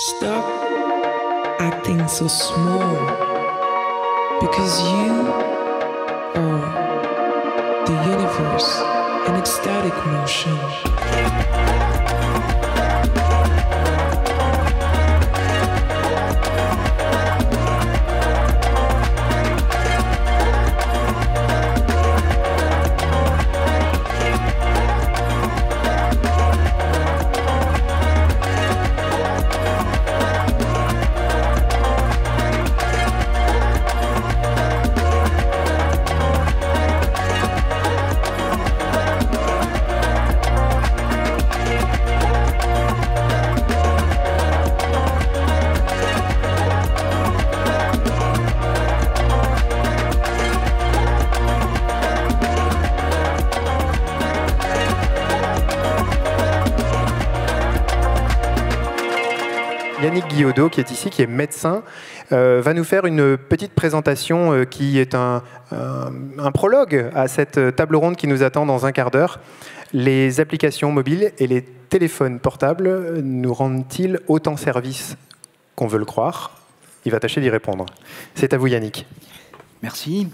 Stop acting so small, because you are the universe in ecstatic motion. Yannick Guillodeau, qui est ici, qui est médecin, va nous faire une petite présentation qui est un prologue à cette table ronde qui nous attend dans un quart d'heure. Les applications mobiles et les téléphones portables nous rendent-ils autant service qu'on veut le croire? Il va tâcher d'y répondre. C'est à vous, Yannick. Merci.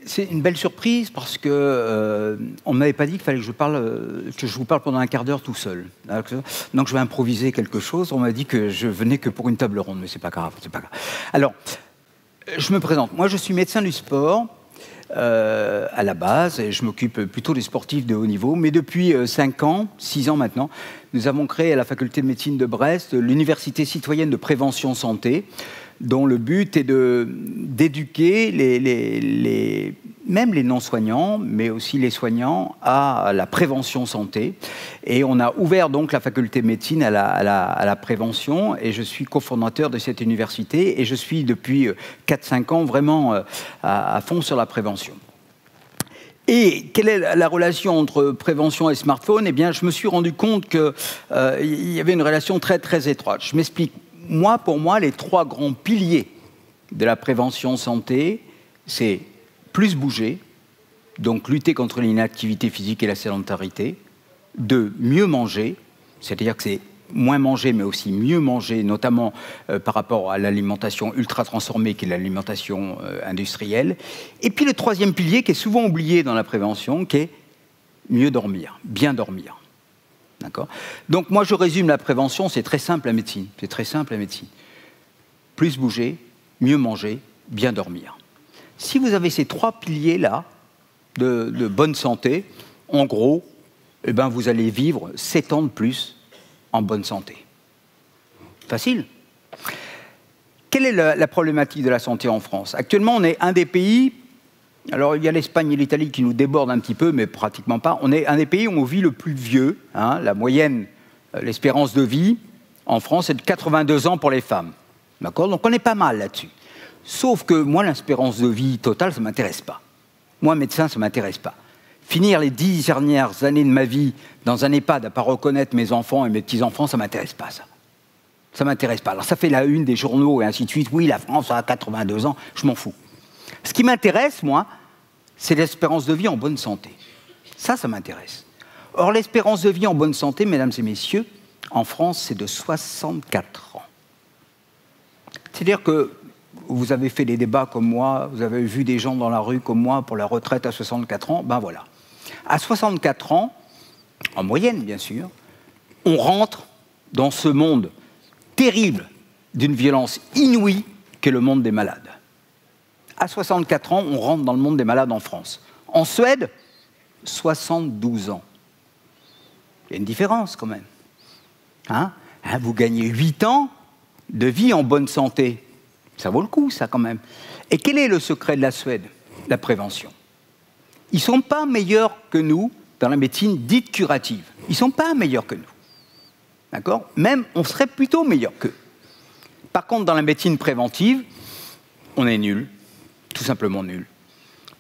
C'est une belle surprise parce que on ne m'avait pas dit qu'il fallait que je vous parle pendant un quart d'heure tout seul. Donc je vais improviser quelque chose. On m'a dit que je venais que pour une table ronde, mais c'est pas grave, c'est pas grave. Alors, je me présente. Moi, je suis médecin du sport à la base et je m'occupe plutôt des sportifs de haut niveau. Mais depuis 5 ans, 6 ans maintenant, nous avons créé à la faculté de médecine de Brest l'Université citoyenne de prévention santé, dont le but est d'éduquer même les non-soignants, mais aussi les soignants, à la prévention santé. Et on a ouvert donc la faculté de médecine à la prévention, et je suis cofondateur de cette université, et je suis depuis 4-5 ans vraiment à fond sur la prévention. Et quelle est la relation entre prévention et smartphone? Eh bien, je me suis rendu compte qu'il y avait une relation très, très étroite. Je m'explique. Pour moi, les 3 grands piliers de la prévention santé, c'est plus bouger, donc lutter contre l'inactivité physique et la sédentarité, 2, mieux manger, c'est-à-dire que c'est moins manger, mais aussi mieux manger, notamment par rapport à l'alimentation ultra transformée qui est l'alimentation industrielle. Et puis le 3e pilier, qui est souvent oublié dans la prévention, qui est mieux dormir, bien dormir. D'accord ? Donc moi je résume la prévention, c'est très simple la médecine. C'est très simple la médecine. Plus bouger, mieux manger, bien dormir. Si vous avez ces 3 piliers-là de bonne santé, en gros, eh ben, vous allez vivre 7 ans de plus en bonne santé. Facile. Quelle est la problématique de la santé en France? Actuellement, on est un des pays. Alors, il y a l'Espagne et l'Italie qui nous débordent un petit peu, mais pratiquement pas. On est un des pays où on vit le plus vieux. La moyenne, l'espérance de vie en France est de 82 ans pour les femmes. D'accord? Donc, on est pas mal là-dessus. Sauf que moi, l'espérance de vie totale, ça ne m'intéresse pas. Moi, médecin, ça ne m'intéresse pas. Finir les 10 dernières années de ma vie dans un EHPAD à ne pas reconnaître mes enfants et mes petits-enfants, ça ne m'intéresse pas, ça. Ça ne m'intéresse pas. Alors, ça fait la une des journaux et ainsi de suite. Oui, la France a 82 ans, je m'en fous. Ce qui m'intéresse, moi, c'est l'espérance de vie en bonne santé. Ça m'intéresse. Or, l'espérance de vie en bonne santé, mesdames et messieurs, en France, c'est de 64 ans. C'est-à-dire que vous avez fait des débats comme moi, vous avez vu des gens dans la rue comme moi pour la retraite à 64 ans, ben voilà. À 64 ans, en moyenne bien sûr, on rentre dans ce monde terrible d'une violence inouïe qu'est le monde des malades. À 64 ans, on rentre dans le monde des malades en France. En Suède, 72 ans. Il y a une différence quand même. Vous gagnez 8 ans de vie en bonne santé. Ça vaut le coup, ça, quand même. Et quel est le secret de la Suède? La prévention. Ils ne sont pas meilleurs que nous dans la médecine dite curative. Ils ne sont pas meilleurs que nous. D'accord? Même, on serait plutôt meilleurs qu'eux. Par contre, dans la médecine préventive, on est nul. Tout simplement nul.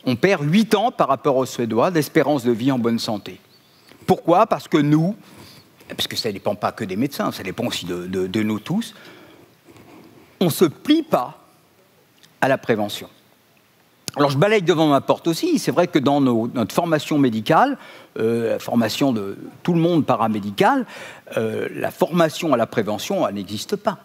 On perd 8 ans par rapport aux Suédois d'espérance de vie en bonne santé. Pourquoi? Parce que nous, parce que ça ne dépend pas que des médecins, ça dépend aussi de nous tous, on ne se plie pas à la prévention. Alors je balaye devant ma porte aussi, c'est vrai que dans notre formation médicale, la formation de tout le monde paramédical, la formation à la prévention, elle n'existe pas.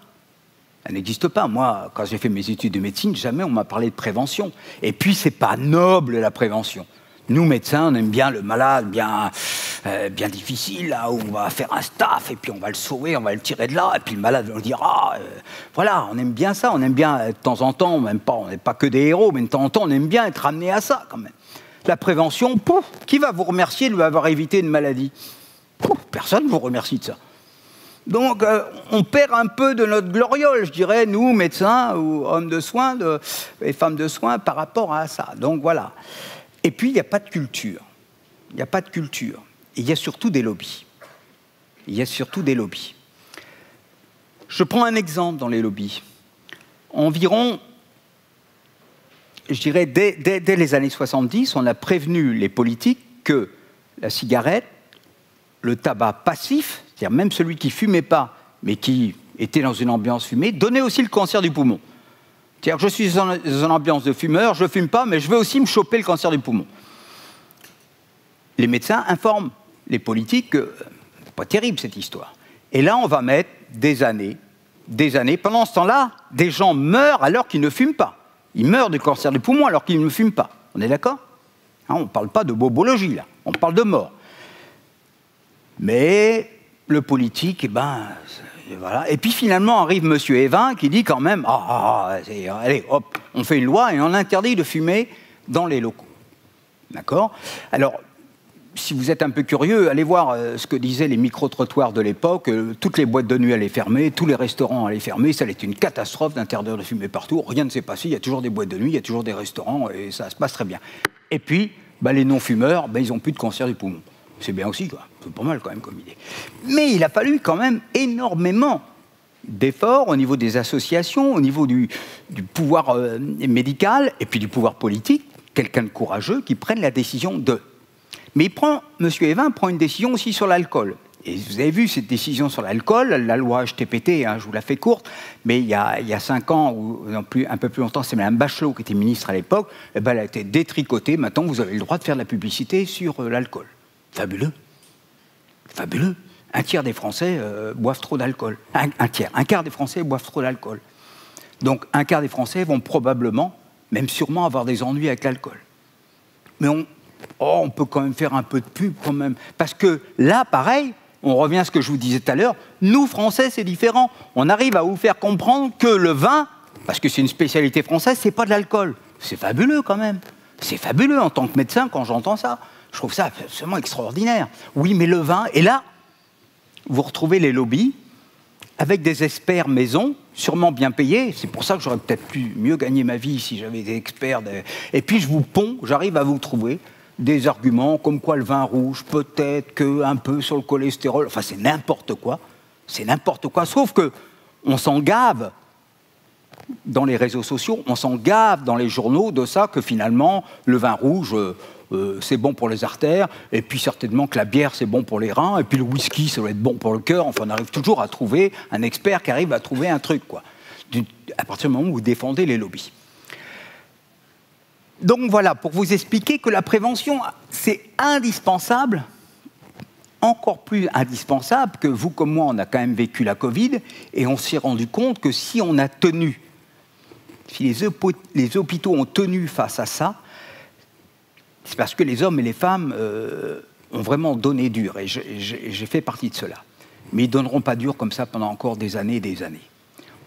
Elle n'existe pas. Moi, quand j'ai fait mes études de médecine, jamais on m'a parlé de prévention. Et puis, c'est pas noble, la prévention. Nous, médecins, on aime bien le malade, bien difficile, là, où on va faire un staff, et puis on va le sauver, on va le tirer de là, et puis le malade va dire voilà, on aime bien ça, on aime bien, de temps en temps, on n'est pas que des héros, mais de temps en temps, on aime bien être amené à ça, quand même. La prévention, pouf, qui va vous remercier de lui avoir évité une maladie? Pouf, personne ne vous remercie de ça. Donc, on perd un peu de notre gloriole, je dirais, nous, médecins ou hommes de soins et femmes de soins, par rapport à ça. Donc, voilà. Et puis, il n'y a pas de culture. Il n'y a pas de culture. Et il y a surtout des lobbies. Il y a surtout des lobbies. Je prends un exemple dans les lobbies. Environ, je dirais, dès les années 70, on a prévenu les politiques que la cigarette, le tabac passif, c'est-à-dire même celui qui ne fumait pas, mais qui était dans une ambiance fumée, donnait aussi le cancer du poumon. C'est-à-dire que je suis dans une ambiance de fumeur, je ne fume pas, mais je veux aussi me choper le cancer du poumon. Les médecins informent les politiques que c'est pas terrible cette histoire. Et là, on va mettre des années. Pendant ce temps-là, des gens meurent alors qu'ils ne fument pas. Ils meurent du cancer du poumon alors qu'ils ne fument pas. On est d'accord? On ne parle pas de bobologie, là. On parle de mort. Mais le politique, voilà. Et puis finalement arrive M. Evin qui dit quand même allez, hop, on fait une loi et on interdit de fumer dans les locaux. D'accord? Alors, si vous êtes un peu curieux, allez voir ce que disaient les micro-trottoirs de l'époque. Toutes les boîtes de nuit allaient fermer, tous les restaurants allaient fermer. Ça allait être une catastrophe d'interdire de fumer partout. Rien ne s'est passé. Il y a toujours des boîtes de nuit, il y a toujours des restaurants et ça se passe très bien. Et puis, les non-fumeurs, ils n'ont plus de cancer du poumon. C'est bien aussi, quoi. C'est pas mal quand même comme idée. Mais il a fallu quand même énormément d'efforts au niveau des associations, au niveau du pouvoir médical et puis du pouvoir politique, quelqu'un de courageux qui prenne la décision de. Mais M. Evin prend une décision aussi sur l'alcool. Et vous avez vu cette décision sur l'alcool, la loi HTPT, je vous la fais courte, mais il y a 5 ans, ou non plus, un peu plus longtemps, c'est Mme Bachelot qui était ministre à l'époque, elle a été détricotée. Maintenant, vous avez le droit de faire de la publicité sur l'alcool. Fabuleux. Fabuleux. Un tiers des Français boivent trop d'alcool. Un quart des Français boivent trop d'alcool. Donc, un quart des Français vont probablement, même sûrement, avoir des ennuis avec l'alcool. Mais on peut quand même faire un peu de pub quand même. Parce que là, pareil, on revient à ce que je vous disais tout à l'heure, nous, Français, c'est différent. On arrive à vous faire comprendre que le vin, parce que c'est une spécialité française, c'est pas de l'alcool. C'est fabuleux quand même. C'est fabuleux en tant que médecin quand j'entends ça. Je trouve ça absolument extraordinaire. Oui, mais le vin, et là, vous retrouvez les lobbies avec des experts maison, sûrement bien payés. C'est pour ça que j'aurais peut-être pu mieux gagner ma vie si j'avais des experts. Et puis je vous ponds, j'arrive à vous trouver des arguments comme quoi le vin rouge, peut-être qu'un peu sur le cholestérol. Enfin, c'est n'importe quoi. C'est n'importe quoi. Sauf qu'on s'en gave dans les réseaux sociaux, on s'en gave dans les journaux de ça, que finalement, le vin rouge, c'est bon pour les artères, et puis certainement que la bière, c'est bon pour les reins, et puis le whisky, ça doit être bon pour le cœur. Enfin, on arrive toujours à trouver un expert qui arrive à trouver un truc, quoi. À partir du moment où vous défendez les lobbies. Donc voilà, pour vous expliquer que la prévention, c'est indispensable, encore plus indispensable que vous comme moi, on a quand même vécu la Covid, et on s'est rendu compte que si on a tenu, si les hôpitaux ont tenu face à ça, c'est parce que les hommes et les femmes ont vraiment donné dur, et j'ai fait partie de cela. Mais ils ne donneront pas dur comme ça pendant encore des années et des années.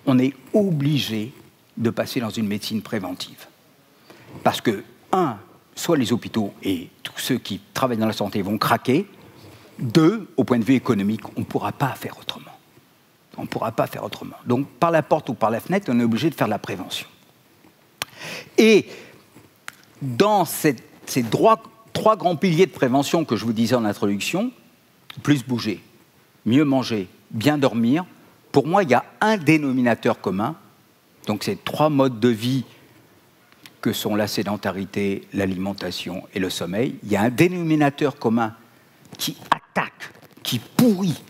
On est obligé de passer dans une médecine préventive. Parce que, soit les hôpitaux et tous ceux qui travaillent dans la santé vont craquer. 2, au point de vue économique, on ne pourra pas faire autrement. On ne pourra pas faire autrement. Donc, par la porte ou par la fenêtre, on est obligé de faire de la prévention. Et dans ces 3 grands piliers de prévention que je vous disais en introduction, plus bouger, mieux manger, bien dormir, pour moi, il y a un dénominateur commun. Donc, ces 3 modes de vie que sont la sédentarité, l'alimentation et le sommeil, il y a un dénominateur commun qui attaque, qui pourrit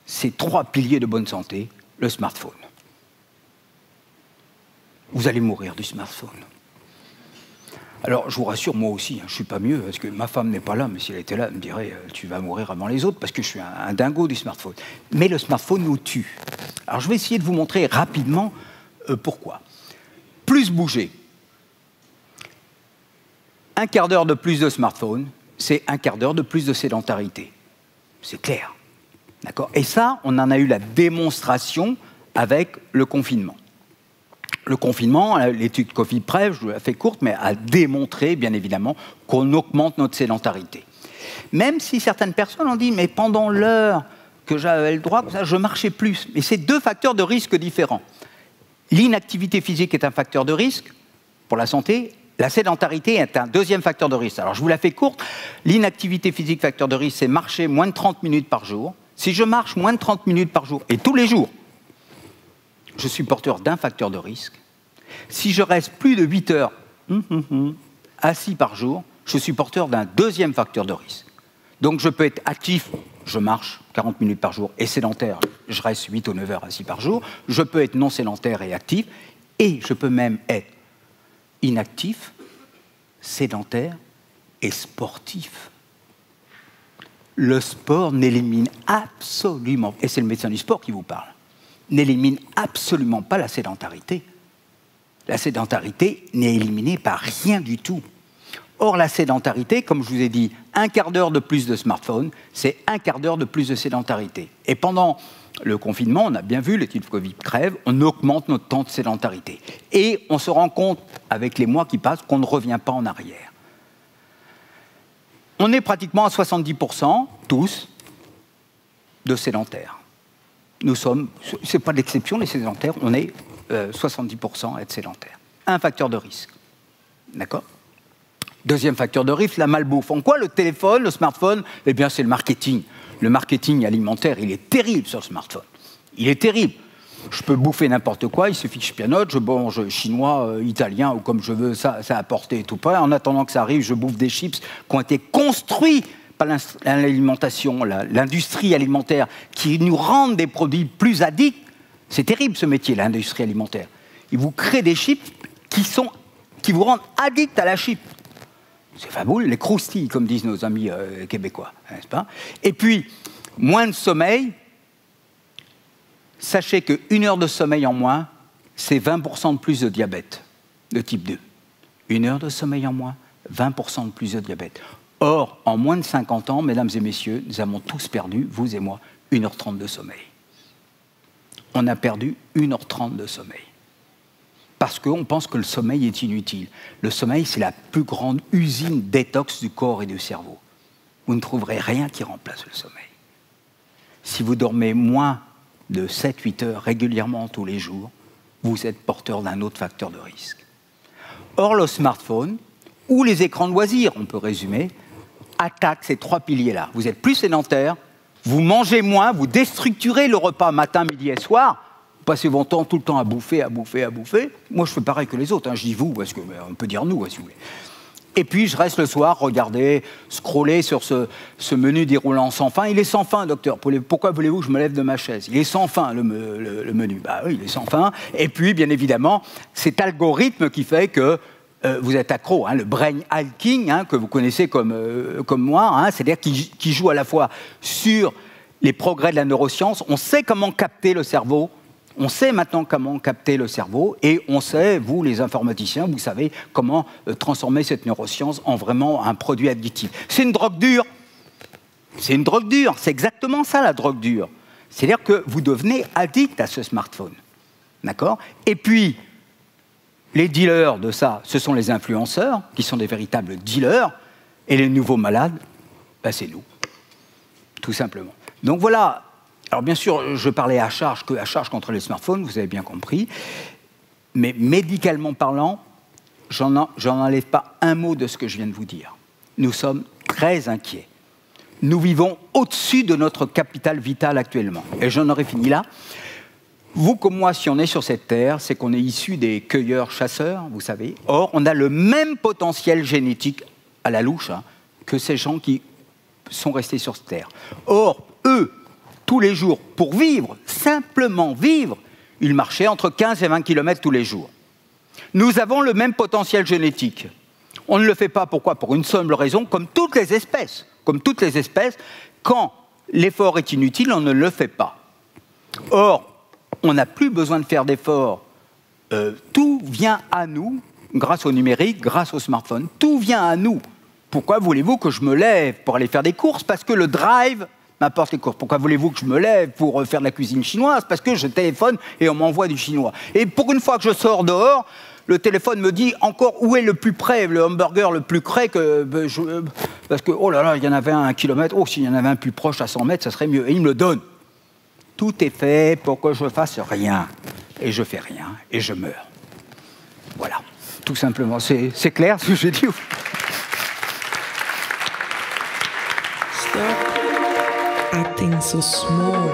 ces 3 piliers de bonne santé, le smartphone. Vous allez mourir du smartphone. Alors, je vous rassure, moi aussi, je ne suis pas mieux, parce que ma femme n'est pas là, mais si elle était là, elle me dirait « tu vas mourir avant les autres », parce que je suis un dingo du smartphone. Mais le smartphone nous tue. Alors, je vais essayer de vous montrer rapidement pourquoi. Plus bouger. Un quart d'heure de plus de smartphone, c'est un quart d'heure de plus de sédentarité. C'est clair. D'accord ? Et ça, on en a eu la démonstration avec le confinement. Le confinement, l'étude Covid-Prev, je la fais courte, mais a démontré, bien évidemment, qu'on augmente notre sédentarité. Même si certaines personnes ont dit, mais pendant l'heure que j'avais le droit, je marchais plus. Mais c'est deux facteurs de risque différents. L'inactivité physique est un facteur de risque pour la santé. La sédentarité est un deuxième facteur de risque. Alors, je vous la fais courte. L'inactivité physique, facteur de risque, c'est marcher moins de 30 minutes par jour. Si je marche moins de 30 minutes par jour, et tous les jours, je suis porteur d'un facteur de risque. Si je reste plus de 8 heures assis par jour, je suis porteur d'un deuxième facteur de risque. Donc, je peux être actif, je marche 40 minutes par jour, et sédentaire, je reste 8 ou 9 heures assis par jour. Je peux être non sédentaire et actif, et je peux même être inactif, sédentaire et sportif. Le sport n'élimine absolument, et c'est le médecin du sport qui vous parle, n'élimine absolument pas la sédentarité. La sédentarité n'est éliminée par rien du tout. Or, la sédentarité, comme je vous ai dit, un quart d'heure de plus de smartphone, c'est un quart d'heure de plus de sédentarité. Et pendant le confinement, on a bien vu, l'étude Covid-Prev, on augmente notre temps de sédentarité. Et on se rend compte, avec les mois qui passent, qu'on ne revient pas en arrière. On est pratiquement à 70%, tous, de sédentaires. Nous sommes, ce n'est pas l'exception, les sédentaires, on est 70% à être sédentaires. Un facteur de risque. D'accord ? Deuxième facteur de risque, la malbouffe. En quoi le téléphone, le smartphone ? Eh bien, c'est le marketing. Le marketing alimentaire, il est terrible sur le smartphone. Il est terrible. Je peux bouffer n'importe quoi, il suffit que je pianote, je mange chinois, italien, ou comme je veux, ça a porté et tout pas. En attendant que ça arrive, je bouffe des chips qui ont été construits par l'alimentation, l'industrie alimentaire, qui nous rendent des produits plus addicts. C'est terrible ce métier, l'industrie alimentaire. Ils vous créent des chips qui vous rendent addicts à la chip. C'est fabuleux, les croustilles, comme disent nos amis québécois, n'est-ce pas ? Et puis, moins de sommeil. Sachez qu'une heure de sommeil en moins, c'est 20% de plus de diabète de type 2. Une heure de sommeil en moins, 20% de plus de diabète. Or, en moins de 50 ans, mesdames et messieurs, nous avons tous perdu, vous et moi, 1h30 de sommeil. On a perdu 1h30 de sommeil. Parce qu'on pense que le sommeil est inutile. Le sommeil, c'est la plus grande usine détox du corps et du cerveau. Vous ne trouverez rien qui remplace le sommeil. Si vous dormez moins de 7-8 heures régulièrement tous les jours, vous êtes porteur d'un autre facteur de risque. Or, le smartphone, ou les écrans de loisirs, on peut résumer, attaquent ces trois piliers-là. Vous êtes plus sédentaire, vous mangez moins, vous déstructurez le repas matin, midi et soir, vous passez votre temps tout le temps à bouffer. Moi, je fais pareil que les autres, je dis vous, parce qu'on peut dire nous, si vous voulez. Et puis, je reste le soir, regarder, scroller sur ce menu déroulant sans fin. Il est sans fin, docteur. Pourquoi voulez-vous que je me lève de ma chaise ? Il est sans fin, le menu. Bah oui, il est sans fin. Et puis, bien évidemment, cet algorithme qui fait que vous êtes accro, le brain hacking, que vous connaissez comme moi, c'est-à-dire qui joue à la fois sur les progrès de la neuroscience. On sait comment capter le cerveau. On sait maintenant comment capter le cerveau et on sait, vous les informaticiens, vous savez comment transformer cette neuroscience en vraiment un produit addictif. C'est une drogue dure. C'est une drogue dure. C'est exactement ça la drogue dure. C'est-à-dire que vous devenez addict à ce smartphone. D'accord ? Et puis, les dealers de ça, ce sont les influenceurs qui sont des véritables dealers et les nouveaux malades, c'est nous. Tout simplement. Donc voilà. Alors bien sûr, je parlais à charge contre les smartphones, vous avez bien compris, mais médicalement parlant, j'en enlève pas un mot de ce que je viens de vous dire. Nous sommes très inquiets. Nous vivons au-dessus de notre capital vital actuellement. Et j'en aurais fini là. Vous comme moi, si on est sur cette terre, c'est qu'on est issu des cueilleurs-chasseurs, vous savez. Or, on a le même potentiel génétique à la louche que ces gens qui sont restés sur cette terre. Or, eux, tous les jours, pour vivre, simplement vivre, ils marchaient entre 15 et 20 km tous les jours. Nous avons le même potentiel génétique. On ne le fait pas, pourquoi? Pour une simple raison, comme toutes les espèces. Comme toutes les espèces, quand l'effort est inutile, on ne le fait pas. Or, on n'a plus besoin de faire d'efforts. Tout vient à nous, grâce au numérique, grâce au smartphone. Tout vient à nous. Pourquoi voulez-vous que je me lève pour aller faire des courses? Parce que le drive m'apporte les courses. Pourquoi voulez-vous que je me lève pour faire de la cuisine chinoise? Parce que je téléphone et on m'envoie du chinois. Et pour une fois que je sors dehors, le téléphone me dit encore où est le plus près, le hamburger le plus près, parce que, oh là là, il y en avait un à 1 kilomètre, oh, s'il y en avait un plus proche à 100 mètres, ça serait mieux. Et il me le donne. Tout est fait pour que je fasse rien. Et je fais rien, et je meurs. Voilà, tout simplement. C'est clair ce que j'ai dit? Stop acting so small,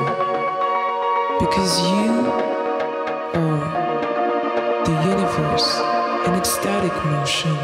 because you are the universe in ecstatic motion.